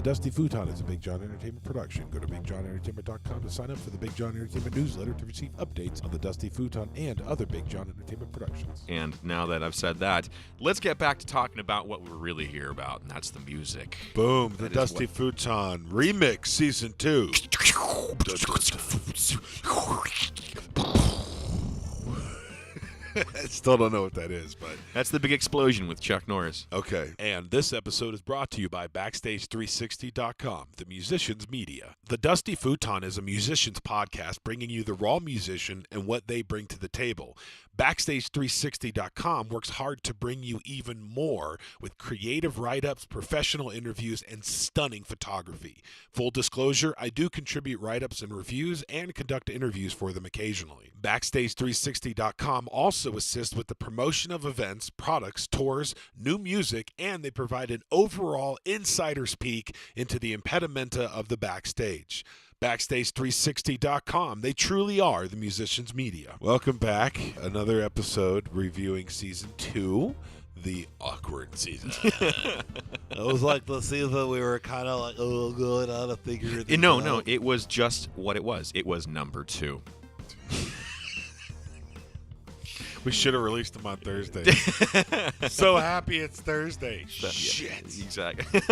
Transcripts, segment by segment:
The Dusty Futon is a Big Jon Entertainment production. Go to BigJohnEntertainment.com to sign up for the Big Jon Entertainment newsletter to receive updates on the Dusty Futon and other Big Jon Entertainment productions. And now that I've said that, let's get back to talking about what we're really here about, and that's the music. Boom, the Dusty Futon REMIX Season 2. I still don't know what that is, but... That's the big explosion with Chuck Norris. Okay. And this episode is brought to you by Backstage360.com, the musician's media. The Dusty Futon is a musician's podcast bringing you the raw musician and what they bring to the table. Backstage360.com works hard to bring you even more with creative write-ups, professional interviews, and stunning photography. Full disclosure, I do contribute write-ups and reviews and conduct interviews for them occasionally. Backstage360.com also assists with the promotion of events, products, tours, new music, and they provide an overall insider's peek into the impedimenta of the backstage. Backstage360.com. They truly are the musician's media. Welcome back. Another episode reviewing Season 2, the awkward season. It was like the season we were kind of like, oh, going on to figure it out. No, it was just what it was. It was number 2. We should have released them on Thursday. So happy it's Thursday. Shit. Exactly.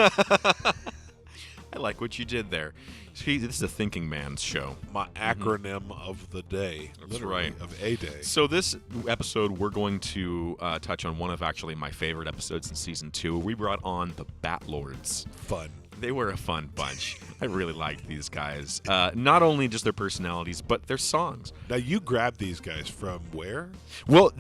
I like what you did there. See, this is a thinking man's show. My acronym of the day. That's right. Of a day. So this episode, we're going to touch on one of actually my favorite episodes in Season 2. We brought on the Bat Lords. Fun. They were a fun bunch. I really liked these guys. Not only just their personalities, but their songs. Now, you grabbed these guys from where? Well,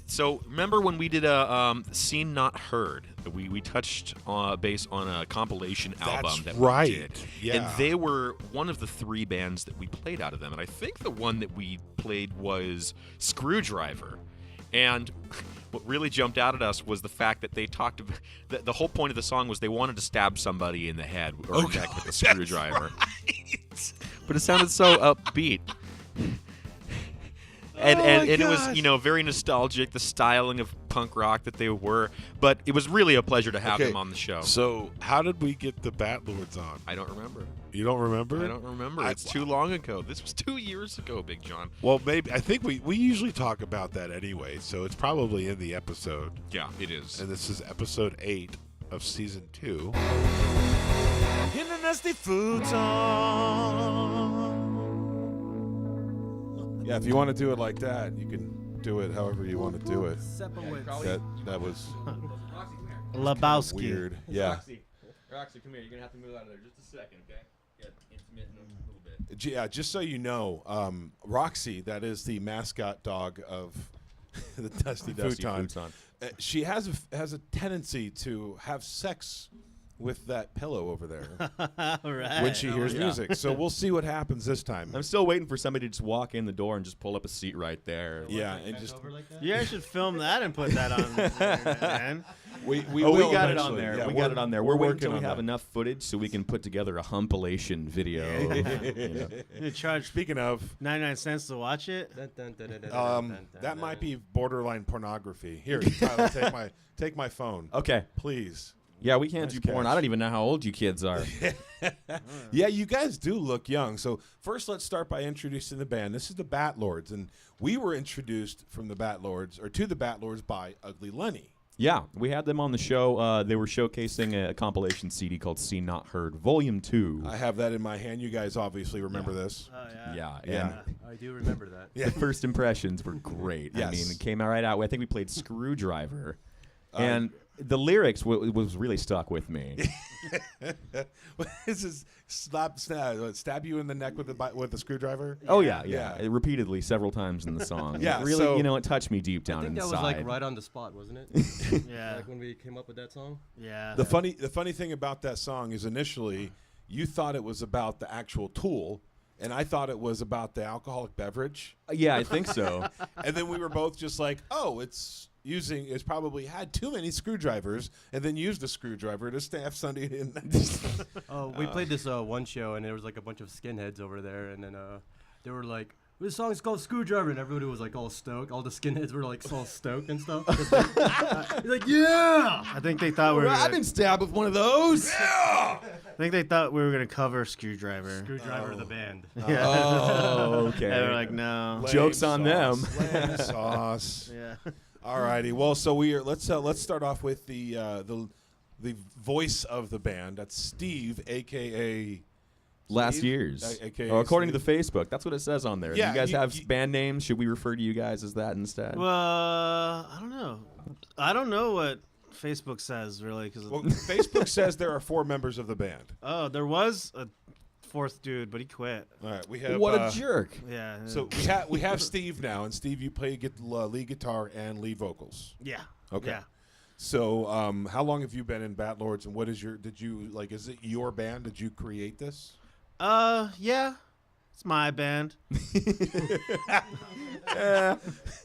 so remember when we did a Seen Not Heard? We touched base on a compilation album that we did. Yeah. And they were one of the 3 bands that we played out of them. And I think the one that we played was Screwdriver. And what really jumped out at us was the fact that they talked about the whole point of the song was they wanted to stab somebody in the head or neck with a screwdriver. Right. But it sounded so upbeat. And it was, very nostalgic, the styling of punk rock that they were. But it was really a pleasure to have them on the show. So how did we get the Bat Lords on? I don't remember. You don't remember? I don't remember. It's too long ago. This was 2 years ago, Big Jon. Well, maybe. I think we usually talk about that anyway, so it's probably in the episode. Yeah, it is. And this is episode 8 of Season 2. In the Dusty Futon. Yeah, if you want to do it like that, you can do it however you want to do it. That was Lebowski. weird. Yeah. Roxy, come here. You're going to have to move out of there just a second, okay? Get intimate in a little bit. Yeah, just so you know, Roxy, that is the mascot dog of the Dusty Futon. She has a tendency to have sex with that pillow over there Right. when she hears music. So we'll see what happens this time. I'm still waiting for somebody to just walk in the door and just pull up a seat right there. Yeah, and just You guys should film that and put that on the internet, man. we we got it on eventually. there. Yeah, we got it on there. We're waiting until we on have that. enough footage so we can put together a humpilation video. You charge Speaking of, 99 cents to watch it. that might be borderline pornography. Here, Tyler, take my phone, Okay. please. Yeah, we can't Nice do porn. catch. I don't even know how old you kids are. Yeah, you guys do look young. So first, let's start by introducing the band. This is the Bat Lords, and we were introduced to the Bat Lords by Ugly Lenny. Yeah, we had them on the show. They were showcasing a compilation CD called Seen Not Heard, Volume 2. I have that in my hand. You guys obviously remember this. Oh, Yeah, Yeah. I do remember that. Yeah. The first impressions were great. Yes. I mean, it came out right out. I think we played Screwdriver. And the was really stuck with me. This is stab you in the neck with a screwdriver. Oh, yeah. Yeah. Repeatedly, several times in the song. Yeah, It really, so- it touched me deep down I think inside. that was like right on the spot, wasn't it? Yeah. Like when we came up with that song. Yeah. The funny thing about that song is initially you thought it was about the actual tool, and I thought it was about the alcoholic beverage. Yeah, I think so. And then we were both just like, oh, it's probably had too many screwdrivers, and then used a screwdriver to stab somebody in. Oh, we played this one show, and there was like a bunch of skinheads over there, and then they were like, This song is called Screwdriver, and everybody was like all stoked. All the skinheads were like all stoked and stuff. He's like, yeah! I think they thought we were. I've been stabbed with one of those. I think they thought we were gonna cover Screwdriver. Screwdriver, the band. Yeah. Oh, okay. They were like, no. Lame Jokes on them. Lame sauce. Yeah. Alrighty. Well, so let's start off with the voice of the band. That's Steve, aka Last Steve? year's. AKA According to Steve. the Facebook, that's what it says on there. Yeah, you guys you- have you- band names. Should we refer to you guys as that instead? Well, I don't know. I don't know what Facebook says really, because Well, Facebook says there are 4 members of the band. there was a 4th dude, but he quit. All right, we have what a jerk. Yeah. So we have Steve now, and Steve, you play lead guitar and lead vocals. yeah. Okay. Yeah. So, how long have you been in Bat Lords, and what is is it your band? Did you create this? Yeah. It's my band.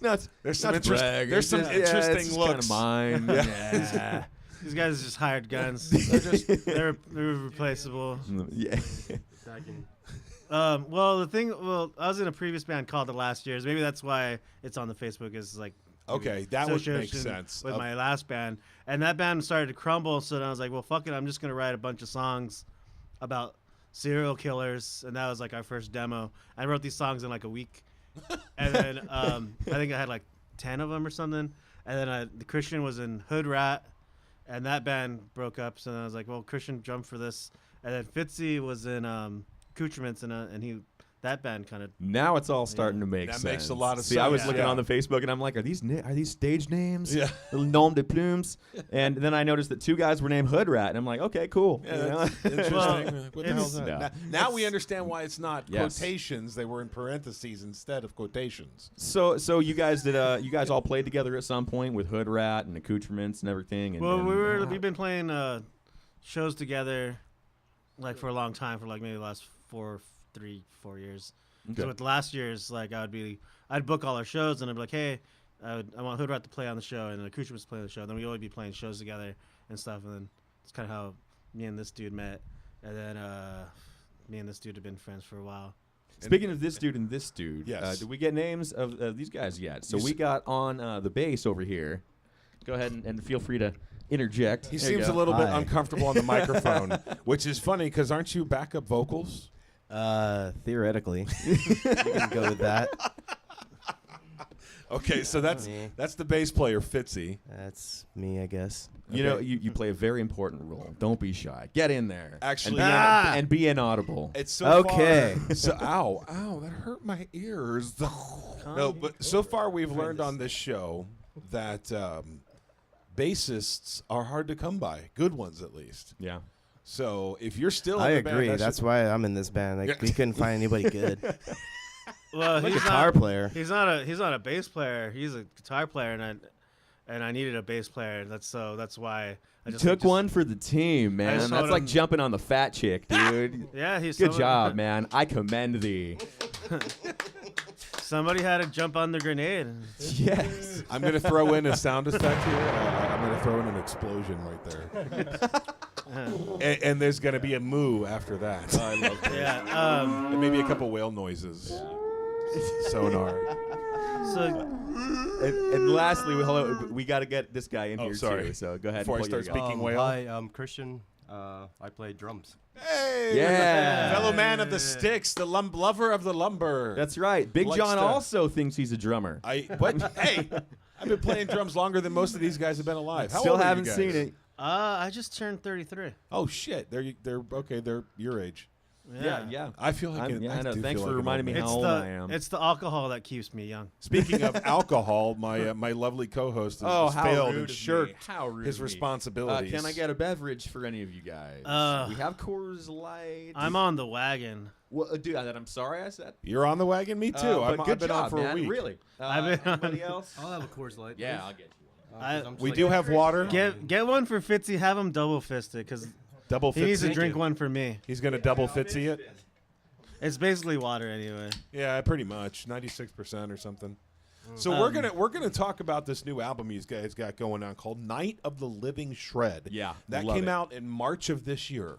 No, it's, There's some not interest- brag. there's some It's interesting it's looks. Kind of mine. Yeah. These guys just hired guns. They're replaceable. Yeah. Well, I was in a previous band called The Last Years. Maybe that's why it's on the Facebook. Is like Okay, that would make association sense. with my last band, and that band started to crumble. So then I was like, well, fuck it, I'm just gonna write a bunch of songs about serial killers, and that was like our first demo. I wrote these songs in like a week, and then I think I had like 10 of them or something. And then the Christian was in Hood Rat, and that band broke up. So then I was like, well, Christian jumped for this, and then Fitzy was in Accoutrements, and that band kind of. Now it's all starting to make That sense. makes a lot of See, I was sense, looking yeah. on the Facebook and I'm like, are these stage names? Yeah. Little nom de plumes. And then I noticed that 2 guys were named Hood Rat, and I'm like, okay, cool. Yeah, You know? that's interesting. Well, What the hell's that? Yeah. Now we understand why it's not Yes. quotations. They were in parentheses instead of quotations. So you guys you guys all played together at some point with Hood Rat and Accoutrements and everything. And, Well, and, we've been playing shows together, like for a long time, for like maybe the last 4 years. Okay. So with last year's, like I'd book all our shows, and I'd be like, hey, I want Hood Rat to play on the show, and Accoutrements to play on the show. Then we'd always be playing shows together and stuff, and then it's kind of how me and this dude met, and then me and this dude have been friends for a while. Speaking of this dude and this dude, Yes. did we get names of these guys yet? So You we s- got on the bass over here. Go ahead and feel free to interject. He There you seems a go. little bit Hi. uncomfortable on the microphone, which is funny because aren't you backup vocals? Theoretically, you can go with that. Okay, so that's me. the bass player, Fitzy. That's me, I guess. You know, you play a very important role. Don't be shy. Get in there. Actually, and be inaudible. It's so Okay. far. So ow, that hurt my ears. No, but so far we've learned on this show that bassists are hard to come by. Good ones, at least. Yeah. So if you're still, I in the band, agree. that That's should- why I'm in this band. Like, Yeah. we couldn't find anybody good. Well, I'm a he's guitar not, player. He's not a bass player. He's a guitar player, and I needed a bass player. That's why I just Took one for the team, man. just That's told like him- jumping on the fat chick, dude. Yeah, he's Good job, man. I commend thee. Somebody had to jump on the grenade. Yes. I'm going to throw in a sound effect here. I'm going to throw in an explosion right there. and there's going to be a moo after that. I love that. Yeah. And maybe a couple whale noises. Sonar. So And lastly, we got to get this guy in Oh, here sorry. too. So go ahead. Before I and pull start your guy. speaking whale. Hi, I'm Christian. I play drums. Hey! Yeah. Fellow man of the sticks, the lover of the lumber. That's right. Big Likes Jon to- also thinks he's a drummer. But hey, I've been playing drums longer than most of these guys have been alive. How Still old are you haven't guys? seen it. I just turned 33. Oh shit, they're okay. They're your age. Yeah. I feel like I know. do Thanks feel for like an old reminding me man. how It's old the I am. it's the alcohol that keeps me young. Speaking of alcohol, my lovely co-host has how failed rude and of shirked me. How rude his of me. responsibilities. Can I get a beverage for any of you guys? We have Coors Light. I'm on the wagon. Well, dude, I'm sorry I said. You're on the wagon. Me too. But I've good been job, on for man. a week. Really? I've been on- Anybody else? I'll have a Coors Light. Yeah, please. I'll get you one. 'Cause I'm just We like- do have water. Get one for Fitzy. Have him double fisted because Double he needs to Fitzy. drink one for me. He's gonna double Fitzy it. It's basically water anyway. Yeah, pretty much 96% or something. So Um, we're gonna talk about this new album you guys got going on called Night of the Living Shred. Yeah, that love came it. out in March of this year.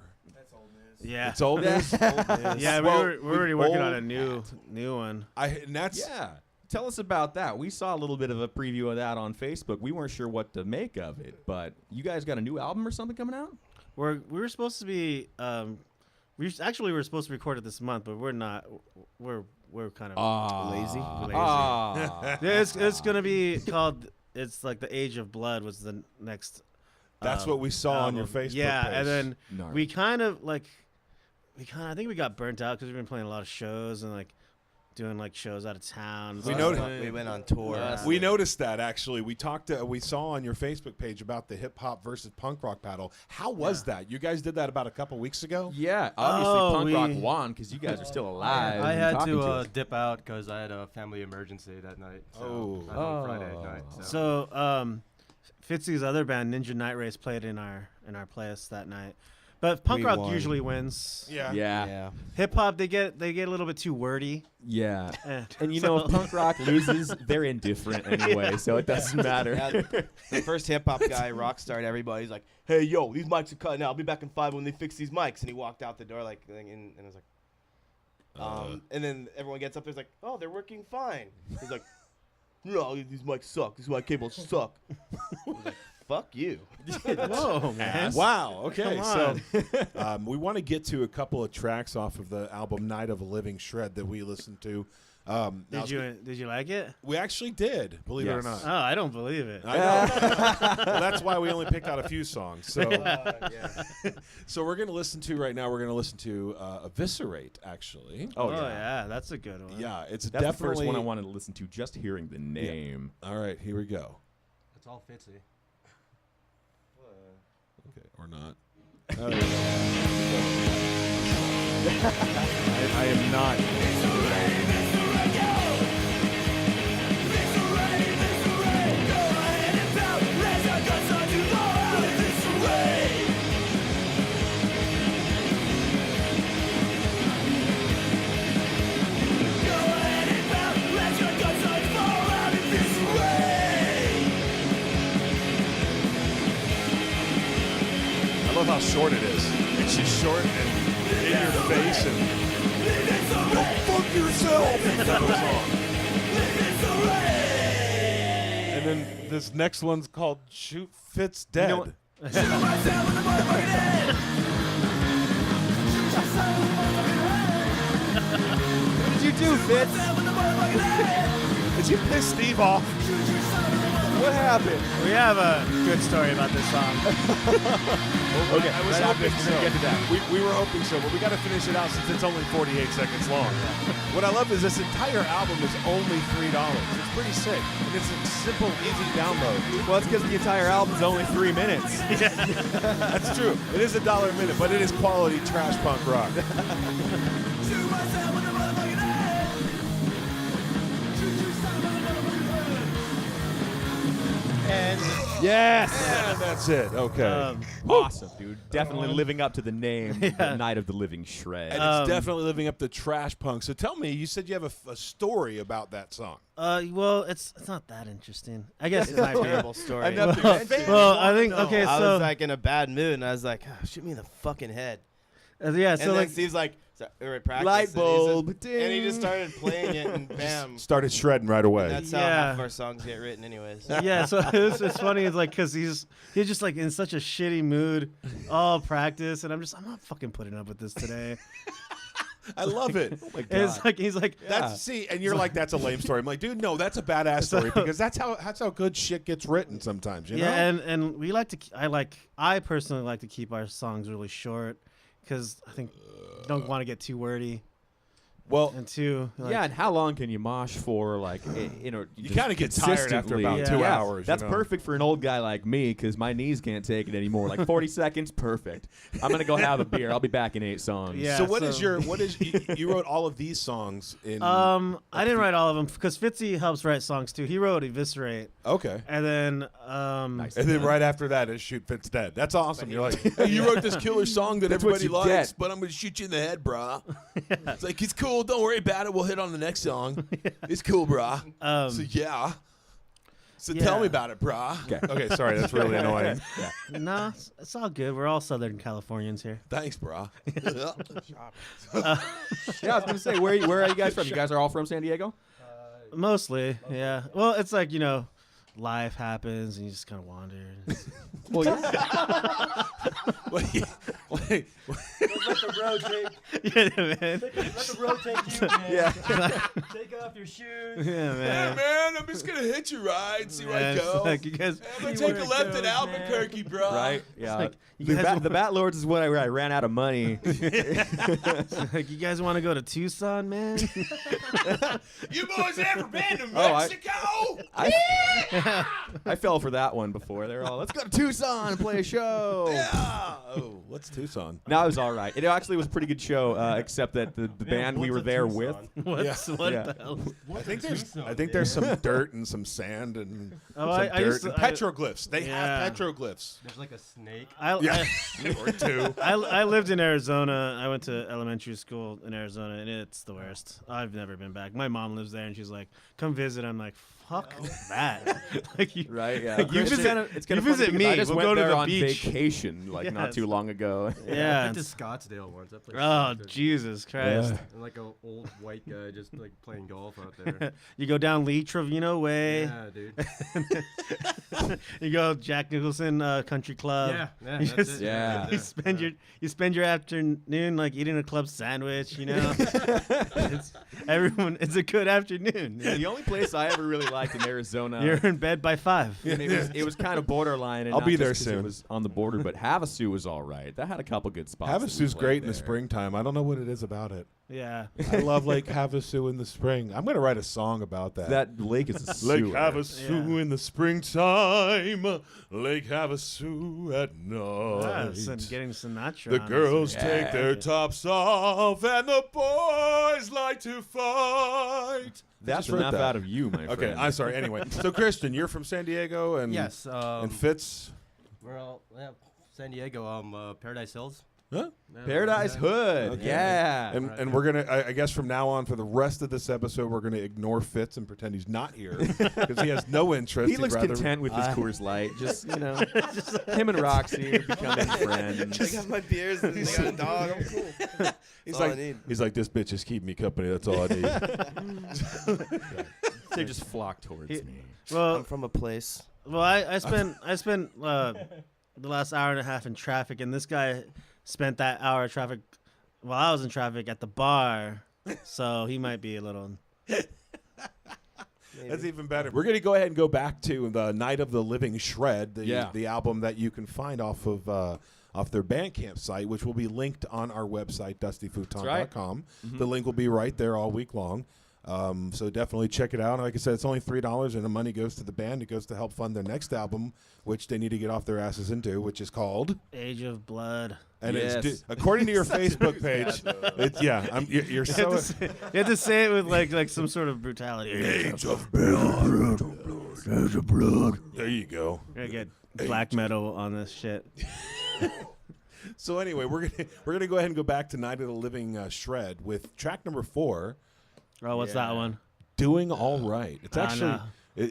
Yeah. It's old news. Yeah, Well, we're already working on a old new one. And that's Yeah. Tell us about that. We saw a little bit of a preview of that on Facebook. We weren't sure what to make of it, but you guys got a new album or something coming out? We were supposed to be we were supposed to record it this month, but we're not. We're kind of lazy. Yeah, it's gonna be called. It's like The Age of Blood was the next. That's what we saw on your album. Facebook Yeah, page. and then Gnarly. we kind of I think we got burnt out because we've been playing a lot of shows and like doing like shows out of town. We So noticed- We went on tour. We noticed that actually. We saw on your Facebook page about the hip hop versus punk rock battle. How was that? You guys did that about a couple weeks ago? Yeah, obviously punk rock we- won because you guys are still alive. I and had talking to us. dip out because I had a family emergency that night. So on Friday night. So Fitzy's other band, Ninja Night Race, played in our place that night. But punk We rock won. usually wins. Yeah. Yeah. Hip hop, they get a little bit too wordy. Yeah. Eh. And you know, if punk rock loses, they're indifferent anyway, so it doesn't matter. Yeah, the first hip hop guy, Rockstar, everybody's like, "Hey, yo, these mics are cutting out. I'll be back in 5 when they fix these mics." And he walked out the door like, and I was like, and then everyone gets up there's like, "Oh, they're working fine." He's like, "No, these mics suck. These mic cables suck." I was like, "Fuck you." Whoa, man. Wow. Okay. Come So we want to get to a couple of tracks off of the album Night of a Living Shred that we listened to. Now, Did you like it? we actually did, believe it or Yes. not. Oh, I don't believe it. I know. Well, that's why we only picked out a few songs. So, Yeah. so we're going to listen to right now. We're going to listen to Eviscerate. Actually, Oh, Oh, yeah. yeah, that's a good one. yeah, it's That's definitely the first one I wanted to listen to, just hearing the name. All right, here we go. It's all Fitzy. Okay, or not. I am not. I love how short it is. It's just short and in your face and go fuck yourself. That goes on. And then this next one's called Shoot Fitz Dead. know what? What did you do, Fitz? Did you piss Steve off? What happened? We have a good story about this song. Okay, I was right after hoping this, so. we're gonna get to that. We were hoping so, but we got to finish it out since it's only 48 seconds long. What I love is this entire album is only $3. It's pretty sick, and it's a simple, easy download. Well, it's because the entire album's only 3 minutes. That's true. It is $1 a minute, but it is quality trash punk rock. And Yes, and that's it. Okay. Awesome, dude. Definitely living up to the name, The Night of the Living Shred. And it's definitely living up to trash punk. So tell me, you said you have a story about that song. well, it's not that interesting. I guess it's It's a my favorite. terrible story. Well, I think okay, I so was like in a bad mood, and I was like, "Shoot me in the fucking head." yeah, And so then like Steve's like, we're at practice, Light bulb, and he just started playing it, and bam. Started shredding right away. That's how Yeah. half of our songs get written, anyways. yeah, so it's funny. It's like because he's just like in such a shitty mood, all practice, and I'm not fucking putting up with this today. I love it. Oh my And it's like he's like, That's see, and you're like, that's a lame story. I'm like, dude, no, that's a badass story because that's how good shit gets written sometimes. You know? yeah, and we like to. I personally like to keep our songs really short because I think you don't want to get too wordy well, and too. Like, yeah, and how long can you mosh for? Like, you kind of get tired after about consistently. 2 Yeah. hours. That's you know? perfect for an old guy like me because my knees can't take it anymore. Like 40 seconds, perfect. I'm gonna go have a beer. I'll be back in 8 songs. Yeah. So what is so- you wrote all of these songs in? I didn't write all of them because Fitzy helps write songs too. He wrote Eviscerate, Okay. and then And then right after that is Shoot Fitz Dead. That's awesome. You're like, hey, you wrote this killer song that That's what everybody you likes, get. but I'm going to shoot you in the head, brah. It's like, it's cool. Don't worry about it. We'll hit on the next song. It's cool, brah. So, yeah. So Yeah. tell me about it, brah. Okay, sorry, that's really annoying. No, it's all good. We're all Southern Californians here. Thanks, brah. Yeah, I was gonna say, where are you guys from? You guys are all from San Diego? Mostly, yeah. Well, it's like, life happens and you just kind of wander. Well, yeah. Wait. Let the road take. Yeah, man. Let the road take you, man. Yeah. Take off your shoes. Yeah, man. man, I'm just gonna hitch a ride, see Yeah, it's like you guys. I'm gonna See take where a it left goes, at Albuquerque, bro. Right. Yeah. like, you the, guys the Bat Lords is where I ran out of money. Like, you guys want to go to Tucson, man? You boys ever been to Oh, Mexico? I fell for that one before. They're all, let's go to Tucson and play a show. Yeah. Oh, what's Tucson? No, it was all right. It actually was a pretty good show, except that the band we what's were a there Tucson? with. What Yeah. the hell? I think there's some dirt and some sand and Oh, some I used dirt to- and petroglyphs. They Yeah. have petroglyphs. There's like a snake. Yeah, or two. I lived in Arizona. I went to elementary school in Arizona, and it's the worst. I've never been back. My mom lives there, and she's like, "Come visit." I'm like, "Fuck that!" Like you, Right, yeah. Like, you It's visit- kinda- it's kinda you funny visit because me, I just we'll went go to there the on beach. vacation like not Yes. too long ago. Yeah. I went to Scottsdale once. That place Oh, sucked. Jesus Christ! And like a old white guy just like playing golf out there. You go down Lee Trevino Way. Yeah, dude. You go Jack Nicholson Country Club. Yeah, You that's just- it. Yeah. You spend your afternoon like eating a club sandwich. It's it's a good afternoon. The only place I ever really liked in Arizona. You're in bed by 5. and it was kind of borderline. And I'll not be just there 'cause soon. It was on the border, but Havasu was all right. That had a couple good spots. that we Havasu's played great in the there. springtime. I don't know what it is about it. Yeah. I love Lake Havasu in the spring. I'm gonna write a song about that. That lake is a Lake sewer. Havasu Yeah. in the springtime, Lake Havasu at Yes, and night. getting Sinatra. The on girls this. take their tops off and the boys like to fight. That's Just wrote enough that. out of you, my friend. Okay, I'm sorry. Anyway, so Christian, you're from San Diego, and Yes. and Fitz. Well, yeah, San Diego, Paradise Hills. Huh? Yeah, Paradise yeah. Hood. Okay. Yeah. And we're gonna, I guess, from now on for the rest of this episode, we're gonna ignore Fitz and pretend he's not here because he has no interest. he He'd looks rather- content with his Coors Light. Just, him and Roxy are becoming friends. I got my beers and I got a dog. I'm cool. He's all I like, need. he's like, this bitch is keeping me company. That's all I need. They just flock towards He- me. Well, I'm from a place. I spent the last hour and a half in traffic, and this guy spent that hour of traffic while I was in traffic at the bar. So he might be a little. That's even better. We're gonna go ahead and go back to the Night of the Living Shred, the album that you can find off their Bandcamp site, which will be linked on our website, dustyfuton.com. The link will be right there all week long. So definitely check it out. Like I said, it's only $3, and the money goes to the band. It goes to help fund their next album, which they need to get off their asses into, which is called Age of Blood. and Yes. it's according to your Facebook page. It's you're so. You have to say it with like some sort of brutality. Age of Blood. Age of Blood. There you go. We're gonna get black metal on this shit. So anyway, we're gonna go ahead and go back to Night of the Living Shred with track number 4. Oh, what's that one? Doing All Right. It's actually,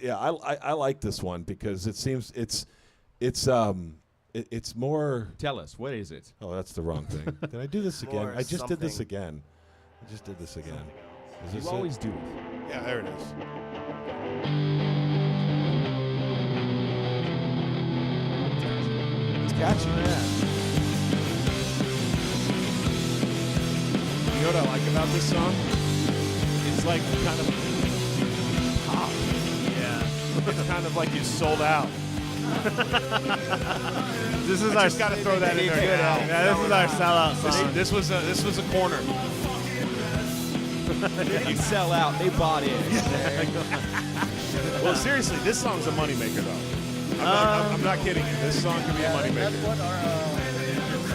no. I like this one because it seems it's more. Tell us, what is it? Oh, that's the wrong thing. Did I do this again? More I just did this something. again. I just did this again. Is this You it? always do it. Yeah, there it is. It's catchy. You know what I like about this song? It's like kind of pop. Yeah. It's kind of like you sold out. This is I our. just got to throw that in there now. Yeah, this is our sellout song. This was a corner. They didn't sell out. They bought in. Well, seriously, this song's a moneymaker, though. I'm not kidding you. This song can be a moneymaker.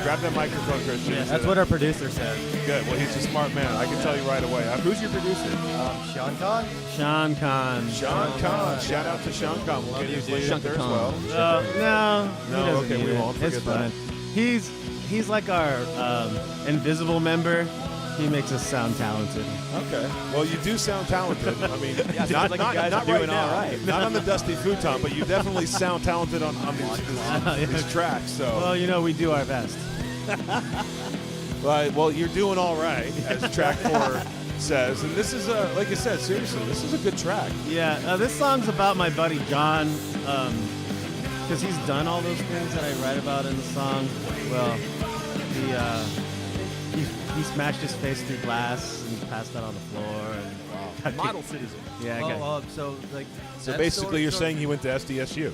Grab that microphone, Christian. That's what our producer said. Good. Well, he's a smart man. I can tell you right away. Who's your producer? Sean Khan. Sean Khan. Sean Khan. Shout out to Sean Khan. We'll get his link up there as well. No, he No, doesn't okay, need we it. won't It's forget that. fine. He's like our invisible member. He makes us sound talented. Okay. Well, you do sound talented. I mean, Yeah, sounds like you guys are doing all right. Not on the Dusty Futon, but you definitely sound talented on these tracks. So, Well, you know, we do our best. well, you're doing all right, as track 4 says. And this is, like I said, seriously, this is a good track. Yeah, this song's about my buddy Jon, because he's done all those things that I write about in the song. Well, he smashed his face through glass and passed out on the floor. And Model citizen. Yeah, I got, So like. So that basically, story- you're saying he went to SDSU.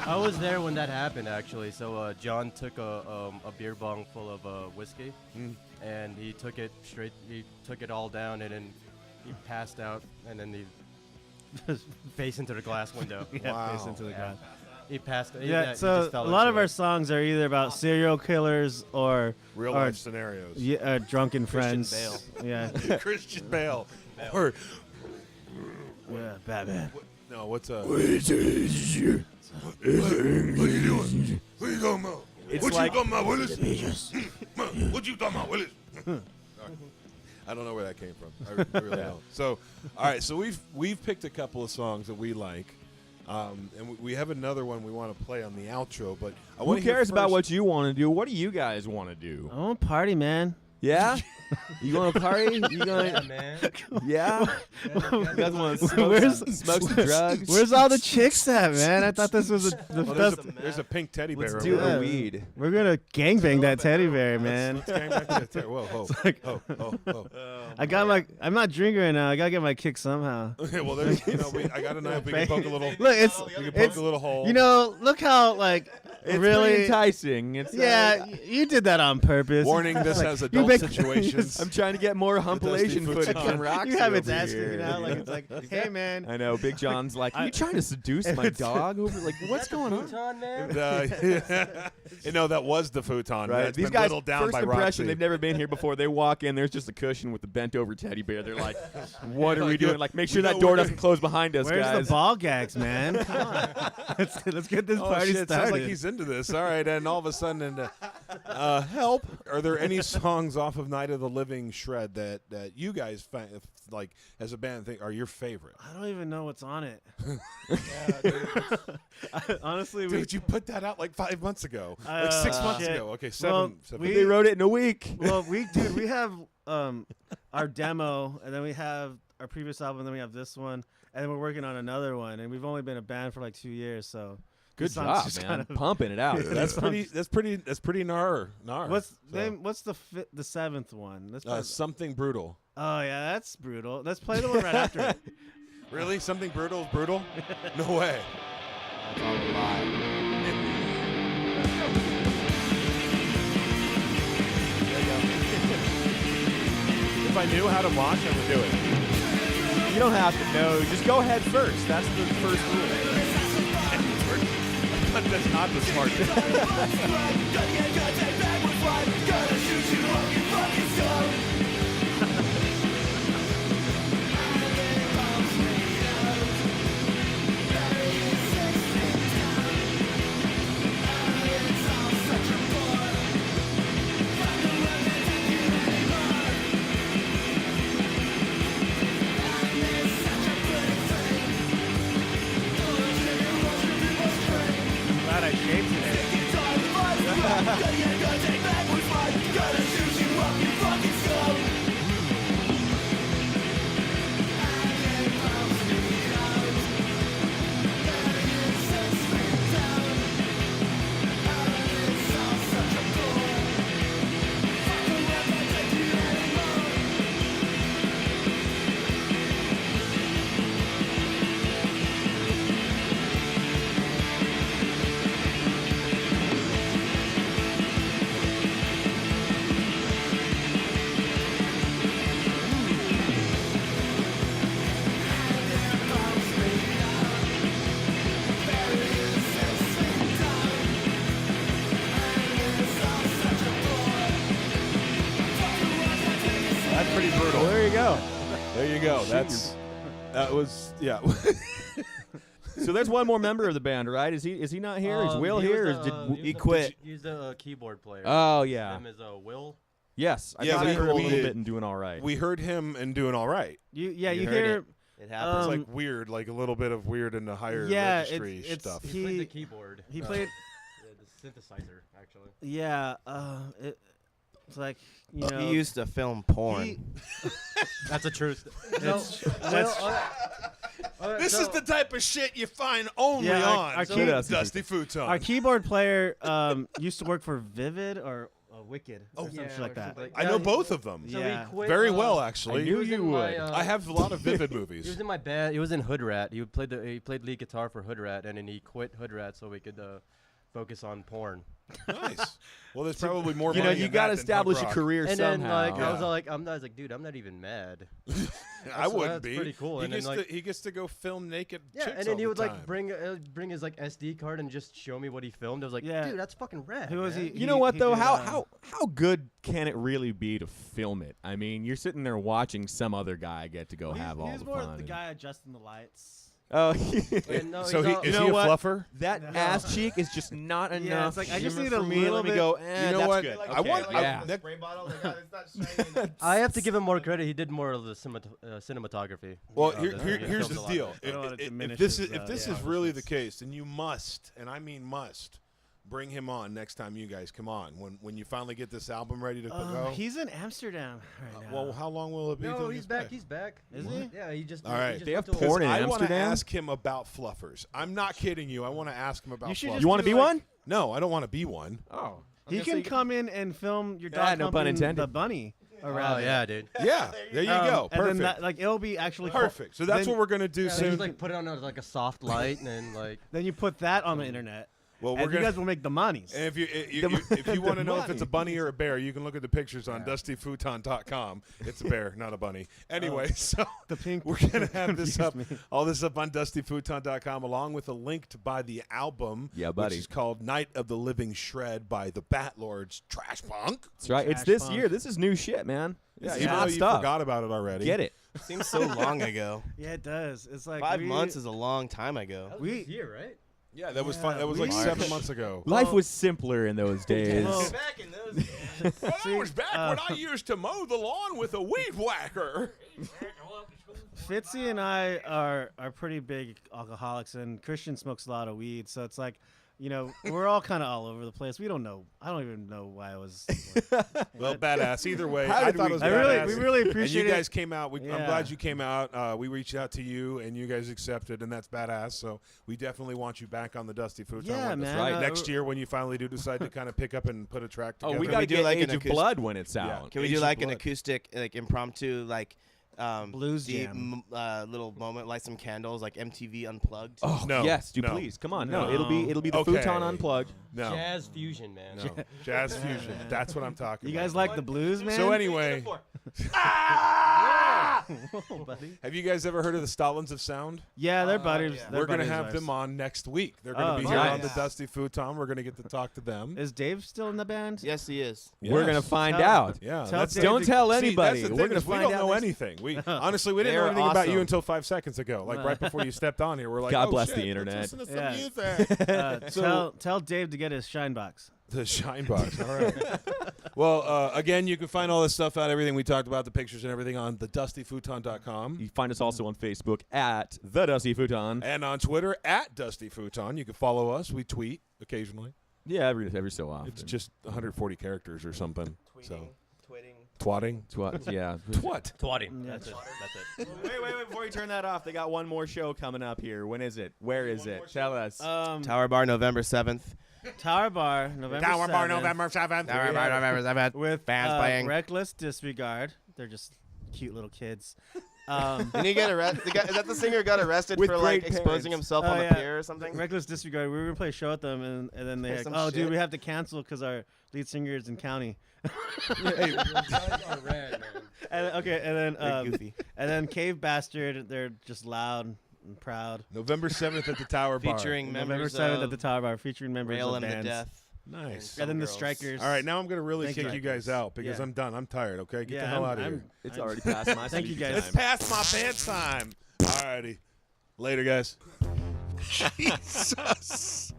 I was there when that happened actually. So Jon took a beer bong full of whiskey, and he took it straight. He took it all down, and then he passed out, and then he face into the glass window. yeah, face into the ground. He passed. Yeah, he so just fell a lot into of our it. songs are either about serial killers or Real or, life scenarios. yeah, drunken Christian friends. Bale. Yeah, Christian Bale. Or, yeah, Batman. no, what's a. What are you doing? What are you talking about? It's What like you talking about, Willis? What you talking about, Willis? I don't know where that came from. I really don't. So, all right. So we've picked a couple of songs that we like, and we have another one we want to play on the outro. But I who want to hear cares about first- what you want to do? What do you guys want to do? I want to party, man. Yeah? You going to party? You Yeah, going? man. Yeah. You guys want to Where's- smoke some drugs? Where's all the chicks at, man? I thought this was Well, the there's a pink teddy bear. Let's over do there. the weed. We're gonna gangbang that teddy bear, man. Let's gang back to the teddy. Whoa, whoa. I got my. I'm not drinking right now. I gotta get my kick somehow. Okay, well, there's, I got a knife. We can poke a little. Look, it's We can poke it's a little hole. you know. Look how like It's really pretty enticing. It's Yeah, you did that on purpose. Warning: this has you adult make- situations. I'm trying to get more compilation Dusty footage Futon. from Roxy. You have it over asking here. me now, like it's like, hey man. I know. Big John's like, are you trying to seduce my dog? Over like, what's going on? Futon, man. You know, that was the futon. Right. That's These been guys, whittled down first by impression, Roxy. they've never been here before. They walk in, there's just a cushion with a bent over teddy bear. They're like, what are we doing? Like, make sure We know that door we're doesn't close behind us, Where's guys. the ball gags, man? Come on. Let's get this Oh party shit! started. Sounds like he's into this. All right, and all of a sudden, help! Are there any songs off of Night of the Living Shred that you guys like as a band think are your favorite? I don't even know what's on it. Honestly, Dude, you put that out like 5 months ago, like 6 months shit. ago. Okay, Well, seven. we- They wrote it in a week. well, we have our demo, and then we have our previous album, and then we have this one, and then we're working on another one, and we've only been a band for like 2 years, so Good these songs job, just man. kind of- Pumping it out. That's pretty gnar. What's So, what's the seventh one? Let's play, something brutal? oh yeah, that's brutal. Let's play the one right after it. Really? Something brutal is brutal? No way. That's all a lie. If I knew how to watch, I would do it. You don't have to know. Just go ahead first. That's the first rule. But that's not the smart thing. Glad I shaved today. That's pretty brutal. Well, there you go. There you go. That was yeah. So there's one more member of the band, right? Is he not here? Is Will he here? was Or the, did he quit? He's the keyboard player. Oh yeah. His name is Will. Yes, I Yeah, thought I we- heard a we little did. bit in Doing All Right. We heard him and doing all right. You You heard hear. It happens. It's like weird, like a little bit of weird in the higher Yeah, registry it's stuff. He played the keyboard. He played. The synthesizer, actually. Yeah. It's like you know. he used to film porn. That's a truth. It's- This is the type of shit you find only Yeah, on our key- Dusty Futon. Our keyboard player used to work for Vivid or Wicked or some yeah, shit like or that. something like I know both of them. So Yeah. he quit, Very uh, well, actually. I knew he was you in my, would. I have a lot of Vivid He movies. was in my band. He was in Hood Rat. He played lead guitar for Hood Rat, and then he quit Hood Rat so we could focus on porn. Nice. Well, there's probably more. You know, money you in got to that than punk establish a rock. career And somehow. then like Yeah. I was like, dude, I'm not even mad. I wouldn't that's be. pretty cool. He And then, gets like- to, he gets to go film naked Yeah, chicks and then all he would the like time. bring his like SD card and just show me what he filmed. I was like, Yeah. dude, that's fucking rad. Who was man. he? You know what though? did, How good can it really be to film it? I mean, you're sitting there watching some other guy get to go have all he was the more fun. the and- guy adjusting the lights. Oh, And no, So he's he all- is You know he a what? fluffer? that ass cheek is just not enough. Yeah, it's like, I just shimmer need a for me. little Let me bit- go. You know that's what? Good. I Okay, want- yeah. that- spray bottle. It's not I have to give him more credit. He did more of the cinematography. Well, Yeah, here, the- here, he here's filmed the a lot deal. more. I don't wanna If diminish this his, is if this yeah, is really the accomplishments. case, then you must, and I mean must, bring him on next time you guys come on when you finally get this album ready to go. He's in Amsterdam right now. Well, how long will it be? till No, he he's gets back. He's back. Is he? Yeah, he just. All right. He just They have went to porn in I want to Amsterdam? ask him about fluffers. I'm not kidding you. I want to ask him about You should fluffers. just You want to do, be like- one? No, I don't want to be one. Oh, He can come in and film your Ah, dog no pun humping intended. the bunny Oh around. yeah, dude. Yeah, there you go. And then Perfect. that, like it'll be actually cool. Perfect. So that's Then- what we're gonna do Yeah, soon. just like put it on like a soft light and then like. Then you put that on the internet. well, And you guys will make the monies. And if you want to know if it's a bunny or a bear, you can look at the pictures on DustyFuton.com. It's a bear, not a bunny. Anyway, so The pink. we're gonna have this confused up, me. all this up on DustyFuton.com, along with a link to buy the album, Yeah, which buddy. is called "Night of the Living Shred" by the Batlords Trash Punk. That's right. It's Trash this punk. year. This is new shit, man. Yeah, This is even though hot you stuff. forgot about it already. Get it? Seems so long ago. Yeah, it does. It's like 5 months is a long time ago. We- here, right? Yeah, that was Yeah, fun. That was like we- 7 months ago. Life was simpler in those days. Well, Back in those days. Well, See, I was back when I used to mow the lawn with a weed whacker. Fitzy and I are pretty big alcoholics, and Christian smokes a lot of weed. So it's like, you know, we're all kind of all over the place. We don't know. I don't even know why I was. Well, badass. Either way, How I did thought we- it was we badass. really And appreciate you guys it. came out. I'm Yeah. glad you came out. We reached out to you, and you guys accepted, and that's badass. So we definitely want you back on the Dusty Futon. Yeah, with us. man. right. Next year, when you finally do decide to kind of pick up and put a track Oh, together. we Can got to we do get like an Age of acoustic- Blood when it's Yeah. out. Can we Age do of like an Blood. acoustic, like impromptu, like Blues deep, jam. little moment, light some candles, like MTV Unplugged? Oh No, yes, do no. please. Come on. No. No, it'll be the Okay. Futon Unplugged. no, Jazz fusion, man. no, jazz fusion. That's what I'm talking You about. guys like the blues, man? So anyway, buddy. have you guys ever heard of the Stalins of Sound? Yeah, they're buddies. yeah. They're We're going to buddies of have ours. them on next week. They're going Oh, to be here on the nice. Dusty Futon. We're going to get to talk to them. Is Dave still in the band? Yes, he is. We're gonna Yes. find Tell- out. Yeah, Tell that's Dave Don't to- tell See, anybody. that's the We're thing gonna is we find don't out. know next- anything. We honestly we didn't know They're anything about you awesome. until 5 seconds ago. Like right before you stepped on here, we're like, God oh, bless shit, the let's internet. listen to some Yeah. music. So- Tell Dave to get his shine box. The shine box. All right. Well, again, you can find all this stuff out, everything we talked about, the pictures and everything on thedustyfuton.com. You find us also on Facebook at the Dusty Futon. And on Twitter at Dusty Futon. You can follow us. We tweet occasionally. Yeah, every so often. It's just 140 characters or something. So Tweeting. twatting. what? Yeah. What? Twatting. Yeah. That's it. That's it. Wait! Before you turn that off, they got one more show coming up here. When is it? Where is it? Tell us. Tower Bar, November 7th. Tower Bar, November 7th. 7th. Tower Bar, November 7th. With Bands playing. Reckless Disregard. They're just cute little kids. Didn't he get arrested? Is that the singer who got arrested With for like great exposing parents. himself Oh, on yeah. the pier or something? Reckless Disregard. We were gonna play a show at them, and then they Or like, some oh, dude, shit. we have to cancel because our lead singer is in county. Red, man. And then They're goofy. and then Cave Bastard. They're just loud and proud. November 7th at the Tower Bar. Featuring November members 7th of at the Tower Bar, featuring members Rail of and the bands. Death. Nice. And then the Girls. Strikers. All right, now I'm going to really Thank kick you. you guys out because Yeah. I'm done. I'm tired, okay? Get the Yeah, hell I'm- out of here. I'm- It's already past my Thank you, sleepy guys. It's past my pants time. All righty. Later, guys. Jesus.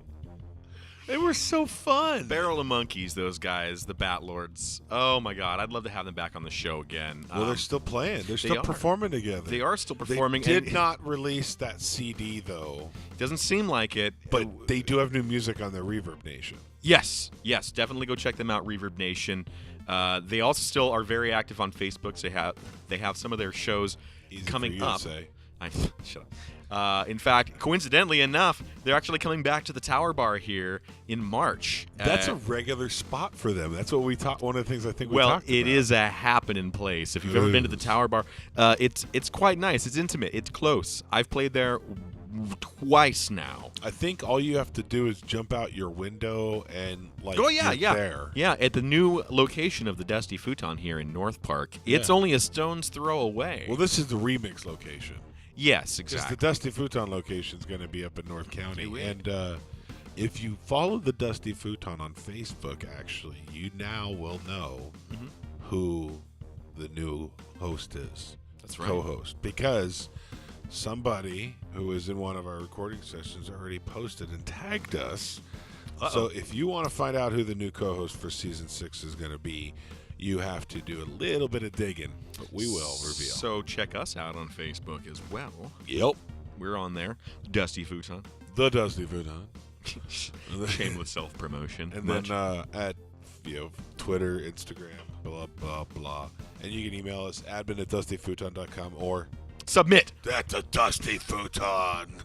They were so fun. Barrel of Monkeys, those guys, the Bat Lords. Oh my God, I'd love to have them back on the show again. Well, they're still playing. They're still are. performing together. They are still performing. They did and not release that CD though, Doesn't seem like it, but they do have new music on the Reverb Nation. Yes, definitely go check them out, Reverb Nation. They also still are very active on Facebook. So they have some of their shows Easy coming for you up. To say. Shut up. In fact, coincidentally enough, they're actually coming back to the Tower Bar here in March. That's a regular spot for them. That's what we talked. One of the things I think we well, talked about. it is a happening place. If you've ever been to the Tower Bar, it's quite nice. It's intimate. It's close. I've played there twice now. I think all you have to do is jump out your window and yeah. there. Yeah, at the new location of the Dusty Futon here in North Park. It's Yeah. only a stone's throw away. Well, this is the remix location. Yes, Because exactly. the Dusty Futon location is going to be up in North County. Do it. And if you follow the Dusty Futon on Facebook, actually, you now will know Mhm. who the new host is. That's right. Co-host. Because somebody who was in one of our recording sessions already posted and tagged us. So if you want to find out who the new co-host for Season 6 is going to be, you have to do a little bit of digging, but we will reveal. So check us out on Facebook as well. Yep. We're on there. Dusty Futon. The Dusty Futon. Shameless self-promotion. And Much. then at Twitter, Instagram, blah, blah, blah. And you can email us, admin@dustyfuton.com or Submit. at the Dusty Futon.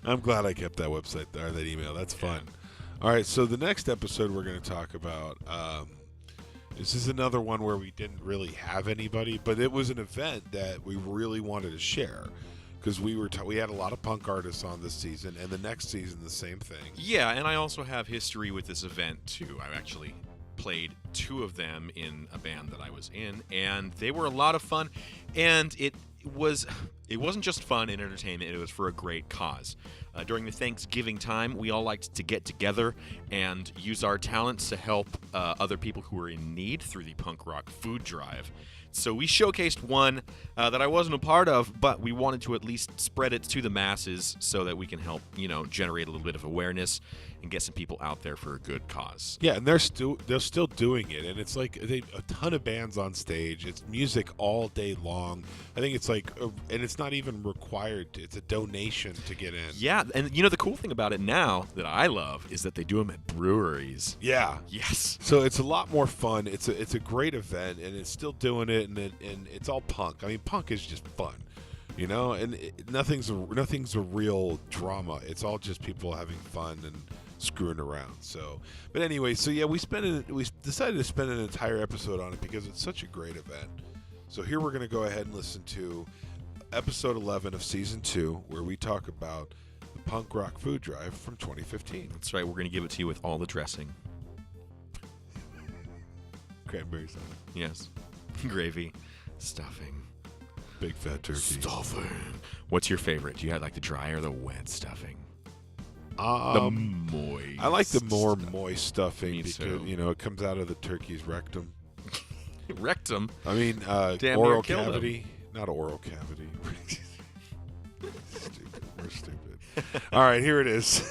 I'm glad I kept that website there, that email. That's fun. All right, so the next episode we're going to talk about, this is another one where we didn't really have anybody, but it was an event that we really wanted to share. Because we had a lot of punk artists on this season, and the next season the same thing. Yeah, and I also have history with this event too. I actually played 2 of them in a band that I was in, and they were a lot of fun. And it wasn't just fun and entertainment; it was for a great cause. During the Thanksgiving time, we all liked to get together and use our talents to help other people who were in need through the punk rock food drive. So we showcased one that I wasn't a part of, but we wanted to at least spread it to the masses so that we can help, generate a little bit of awareness and get some people out there for a good cause. Yeah, and they're still doing it, and it's like a ton of bands on stage. It's music all day long. I think it's and it's not even required. It's a donation to get in. Yeah, and the cool thing about it now that I love is that they do them at breweries. Yeah. Yes. So it's a lot more fun. It's a great event, and it's still doing it, and it's all punk. I mean, punk is just fun, and nothing's a real drama. It's all just people having fun and screwing around. So, but anyway, yeah, we decided to spend an entire episode on it because it's such a great event. So here we're going to go ahead and listen to episode 11 of season 2, where we talk about the punk rock food drive from 2015. That's right. We're going to give it to you with all the dressing. Cranberry sauce, Yes. Gravy. Stuffing. big fat turkey. Stuffing. What's your favorite? Do you have the dry or the wet stuffing? The moist. I like the more stuff. moist stuffing Me because too. it comes out of the turkey's rectum. Rectum. I mean, Damn oral near killed him. cavity, not oral cavity. Stupid. We're stupid. All right, here it is.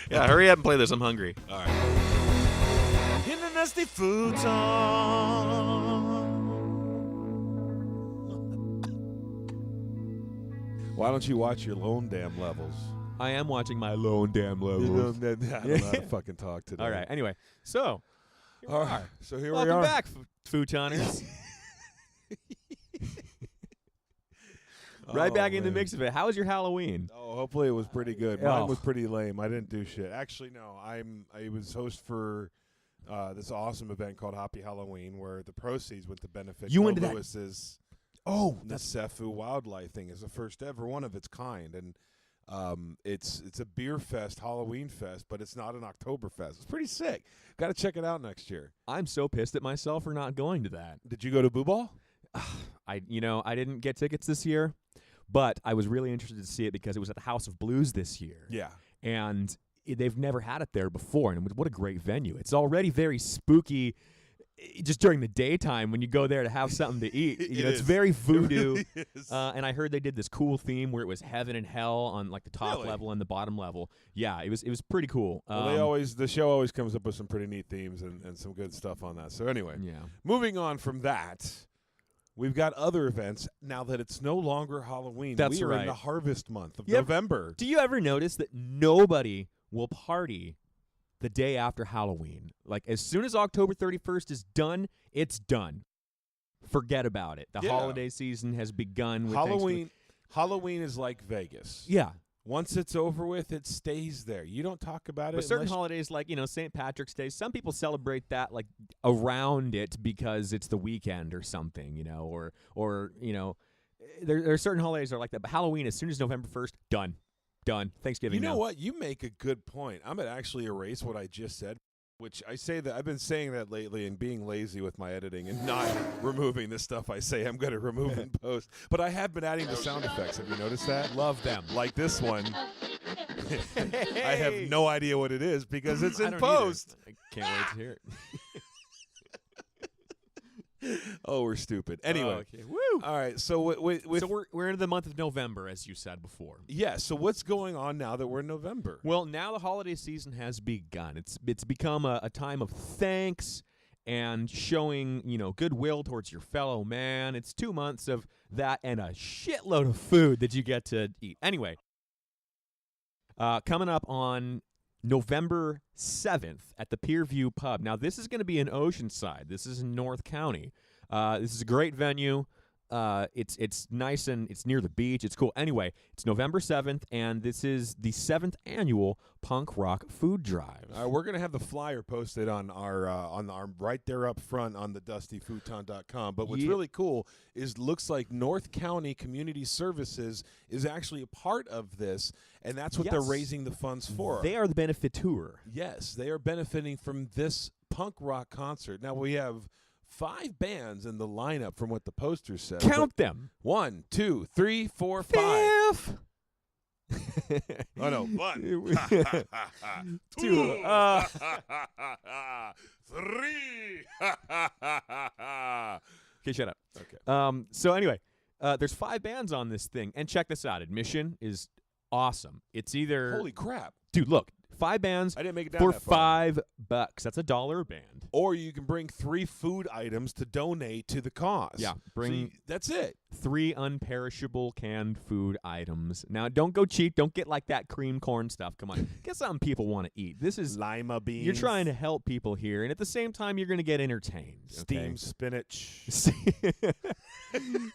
Yeah, hurry up and play this. I'm hungry. All right. In the Dusty Futon. Why don't you watch your lone damn levels? I am watching my lone damn I levels. don't know how to fucking talk today. All right. Anyway, so here we All are. right. So here we Welcome are. back, Futoners. Right back in the man. mix of it. How was your Halloween? Oh, hopefully it was pretty good. Oh. Mine was pretty lame. I didn't do shit. Actually, no. I was host for this awesome event called Happy Halloween, where the proceeds went to benefit You Joe went to that- Lewis's Oh, Nasefu wildlife thing. It's the first ever one of its kind, and it's a beer fest, Halloween fest, but it's not an Oktoberfest. It's pretty sick. Got to check it out next year. I'm so pissed at myself for not going to that. Did you go to Boo Ball? I didn't get tickets this year, but I was really interested to see it because it was at the House of Blues this year. Yeah. And they've never had it there before, and what a great venue. It's already very spooky. just during the daytime when you go there to have something to eat. You know, it's is. very It voodoo. really is. And I heard they did this cool theme where it was heaven and hell on like the top Really? level and the bottom level. Yeah, it was pretty cool. Well, the show always comes up with some pretty neat themes and some good stuff on that. So anyway, Yeah. moving on from that, we've got other events now that it's no longer Halloween. That's we are in right. the harvest month of Yep. November. Do you ever notice that nobody will party the day after Halloween? Like, as soon as October 31st is done, it's done. Forget about it. The Yeah. holiday season has begun with Halloween is like Vegas. Yeah. Once it's over with, it stays there. You don't talk about it. But certain unless- holidays, like, you know, St. Patrick's Day, some people celebrate that, like, around it because it's the weekend or something, you know, or you know, there are certain holidays that are like that. But Halloween, as soon as November 1st, done. Thanksgiving. You know now. what? You make a good point. I'm going to actually erase what I just said, which I say that I've been saying that lately and being lazy with my editing and not removing the stuff I say I'm going to remove in post. But I have been adding the sound effects. Have you noticed that? Love them. Like this one. I have no idea what it is because it's I in don't post. either. I can't wait to hear it. Oh, we're stupid. Anyway. Okay. Woo! All right. So with So we're into the month of November, as you said before. yeah. So what's going on now that we're in November? Well, now the holiday season has begun. It's become a time of thanks and showing, you know, goodwill towards your fellow man. It's 2 months of that and a shitload of food that you get to eat. Anyway, coming up on November 7th at the Pierview Pub. Now, this is going to be in Oceanside. This is in North County. This is a great venue. It's nice and it's near the beach. It's cool. Anyway, it's November 7th, and this is the 7th annual Punk Rock Food Drive. We're gonna have the flyer posted on our right there up front on the DustyFuton.com. But what's Yeah. really cool is looks like North County Community Services is actually a part of this, and that's what they're Yes. raising the funds for. They are the benefiteur. Yes, they are benefiting from this punk rock concert. Now we have 5 bands in the lineup from what the poster said. Count them. 1, 2, 3, 4, 5. Fifth. Oh no, 1, 2. 3. Okay, shut up. Okay. So anyway, there's 5 bands on this thing, and check this out. Admission is awesome. It's either Holy crap. dude, look, 5 bands I didn't make it down for that far. $5. That's $1 a band. Or you can bring 3 food items to donate to the cause. Yeah, bring- that's it. 3 unperishable canned food items. Now, don't go cheap. Don't get like that cream corn stuff. Come on, get something people want to eat. This is Lima beans. you're trying to help people here, and at the same time, you're going to get entertained. okay? steamed spinach.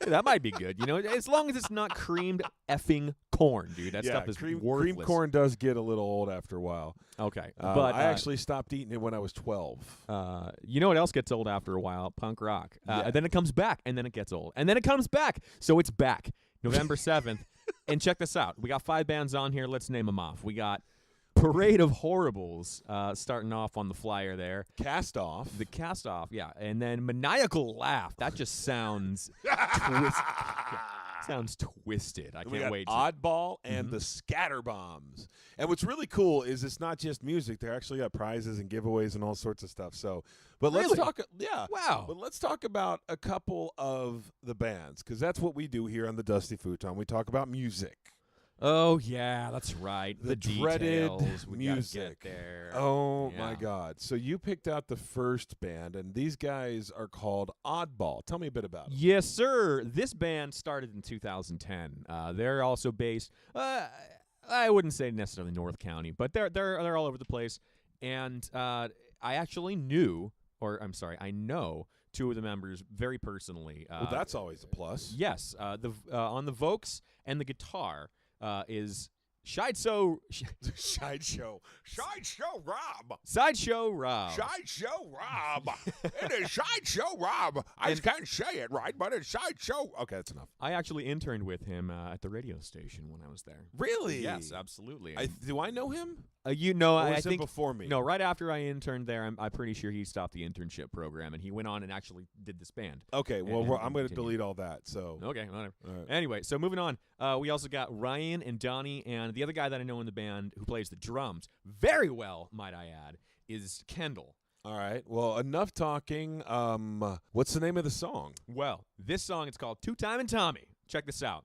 That might be good, you know, as long as it's not creamed effing corn, dude. That stuff is cream worthless. corn does get a little old after a while. Okay, But I actually stopped eating it when I was 12. you know what else gets old after a while? Punk rock. Yeah. And then it comes back, and then it gets old, and then it comes back. So it's back, November 7th. And check this out. We got 5 bands on here. Let's name them off. We got Parade of Horribles starting off on the flyer there. Cast off. The Cast Off, yeah. And then Maniacal Laugh. That just sounds sounds twisted. I We can't got wait. Oddball and the Scatter Bombs. And what's really cool is it's not just music. They actually got prizes and giveaways and all sorts of stuff. So, but let's Really? talk. Yeah. Wow. But let's talk about a couple of the bands because that's what we do here on the Dusty Futon. We talk about music. Oh yeah, that's right. The dreaded details. We gotta music. get there. Oh Yeah. my God! So you picked out the first band, and these guys are called Oddball. Tell me a bit about it. Yes, sir. This band started in 2010. They're also based. I wouldn't say necessarily North County, but they're all over the place. And I actually knew, or I'm sorry, I know 2 of the members very personally. Well, that's always a plus. Yes. On the Vokes and the guitar is Sideshow Rob. Sideshow Rob. Sideshow Rob. It is Sideshow Rob. I just can't say it right, but it's Sideshow. Okay, that's enough. I actually interned with him at the radio station when I was there. Really? Yes, absolutely. Do I know him? You know, Or I was it think before me? No, right after I interned there, I'm pretty sure he stopped the internship program and he went on and actually did this band. Okay, well, And I'm going to continue. delete all that. So Okay, whatever. All right. Anyway, so moving on, we also got Ryan and Donnie, and the other guy that I know in the band who plays the drums very well, might I add, is Kendall. All right. Well, enough talking. What's the name of the song? Well, this song is called Two Time and Tommy. Check this out.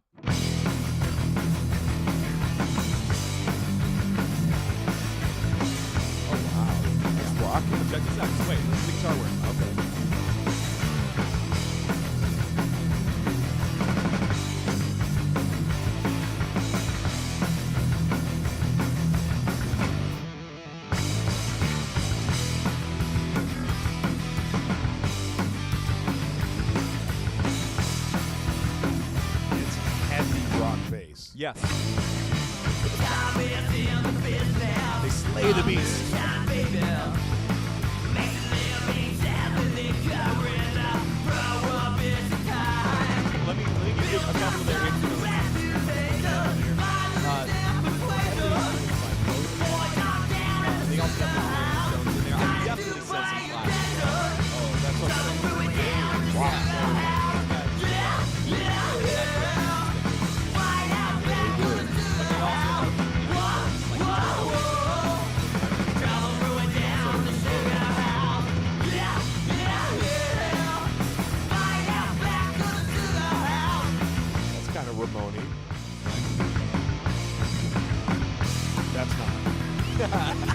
Rock. Check this out. Just wait. Listen to the guitar work. Okay. It's heavy rock bass. Yes. They slay the beast. Let me give you a couple of their influences. They also have the Stones in there. I definitely said some classics. Oh, that's what I'm saying. Rock. That's kind of Ramone. That's not.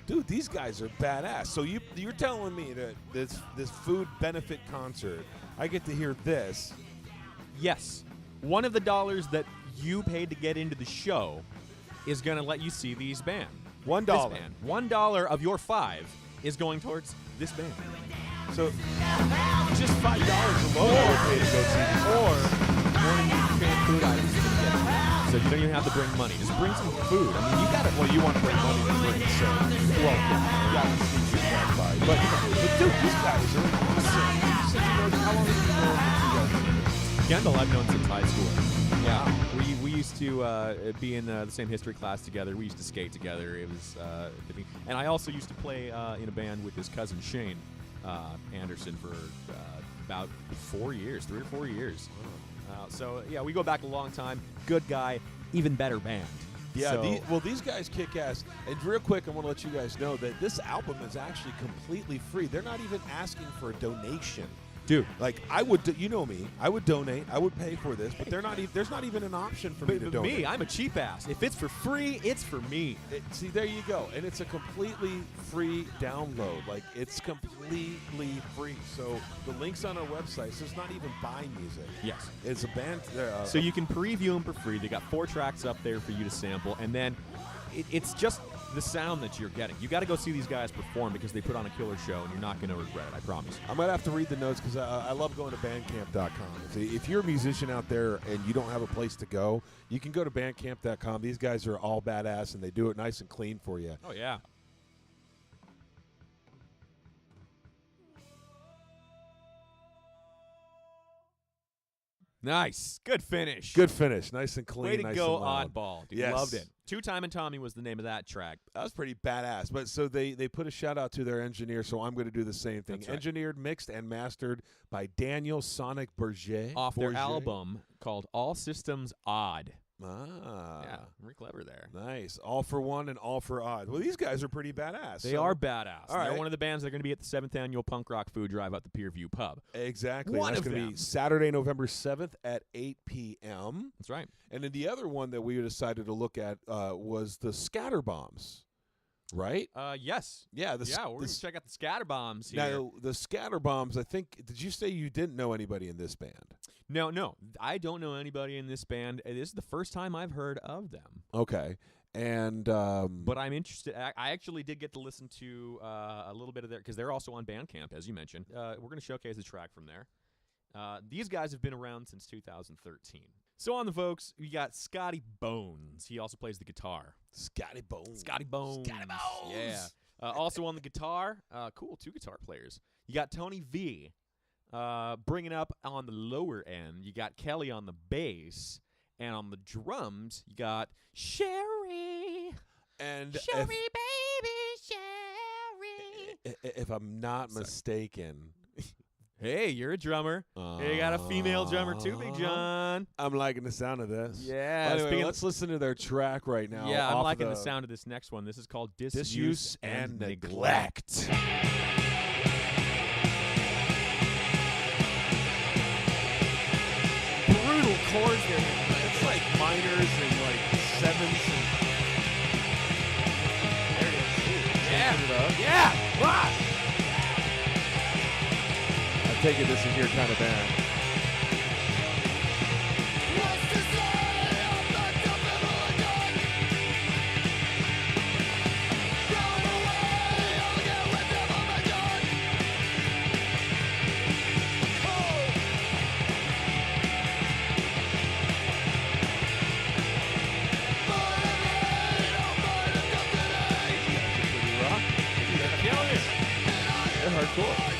Dude, these guys are badass. So you're telling me that this food benefit concert, I get to hear this. Yes. One of the dollars that you paid to get into the show is going to let you see these band. $1. This band. $1 of your $5 is going towards this band. So just $5 alone I would pay to go see these. Or one of these fan food items you're gonna get. So you don't even have to bring money. Just bring some food. I mean, you got to. Well, you want to bring money to drink, so well, you got to see you that by. But dude, these guys are awesome. How long have you known these guys? Kendall, I've known since high school. Yeah, we used to be in the same history class together. We used to skate together. It was, and I also used to play in a band with his cousin Shane Anderson for about 4 years, 3 or 4 years. So yeah, we go back a long time. Good guy, even better band. Yeah, So- these guys kick ass. And real quick, I want to let you guys know that this album is actually completely free. They're not even asking for a donation. Dude, Like I would, you know me, I would donate, I would pay for this, but there's not even an option for me to but donate. me, I'm a cheap ass. If it's for free, it's for me. See, there you go, and it's a completely free download. Like it's completely free. So the links on our website. So it's not even buy music. Yes. It's a band. So you can preview them for free. They got 4 tracks up there for you to sample, and then it's just the sound that you're getting. You got to go see these guys perform because they put on a killer show, and you're not going to regret it. I promise. I might have to read the notes because I love going to bandcamp.com. If you're a musician out there and you don't have a place to go, you can go to bandcamp.com. These guys are all badass, and they do it nice and clean for you. Oh yeah. Nice. Good finish. Good finish. Nice and clean. Way to nice go, and loud. Oddball. Dude, Yes. loved it. Two Time and Tommy was the name of that track. That was pretty badass. But so they put a shout out to their engineer, so I'm going to do the same thing. That's right. Engineered, mixed, and mastered by Daniel Sonic Bourget. Off their album called All Systems Odd. Ah. Yeah, very clever there. Nice. All for one and all for odd. Well, these guys are pretty badass. They so- are badass. All They're right. one of the bands that are going to be at the 7th Annual Punk Rock Food Drive at the Pierview Pub. Exactly. One That's of going to them. be Saturday, November 7th at 8 p.m. That's right. And then the other one that we decided to look at was the Scatter Bombs, right? Yes. Yeah. We're going to check out the Scatter Bombs here. Now, the Scatter Bombs, I think, did you say you didn't know anybody in this band? No. I don't know anybody in this band. This is the first time I've heard of them. Okay. And But I'm interested. I actually did get to listen to a little bit of their, because they're also on Bandcamp, as you mentioned. We're going to showcase a track from there. These guys have been around since 2013. So on the folks, we got Scotty Bones. He also plays the guitar. Scotty Bones. Scotty Bones. Yeah. Also on the guitar, cool, 2 guitar players. You got Tony V. Bringing up on the lower end, you got Kelly on the bass. And on the drums, you got Sherry. And Sherry, baby, Sherry. if I'm not mistaken, Hey, you're a drummer. Hey, you got a female drummer too, Big Jon. I'm liking the sound of this. Yeah. By the way, speaking of- let's listen to their track right now. yeah, I'm off liking the the sound of this next one. This is called Disuse and Neglect. Brutal chords there. It's like minors and like sevenths. And there it is. Yeah. Yeah. Ah! I take it this is your kind of band. They're hardcore.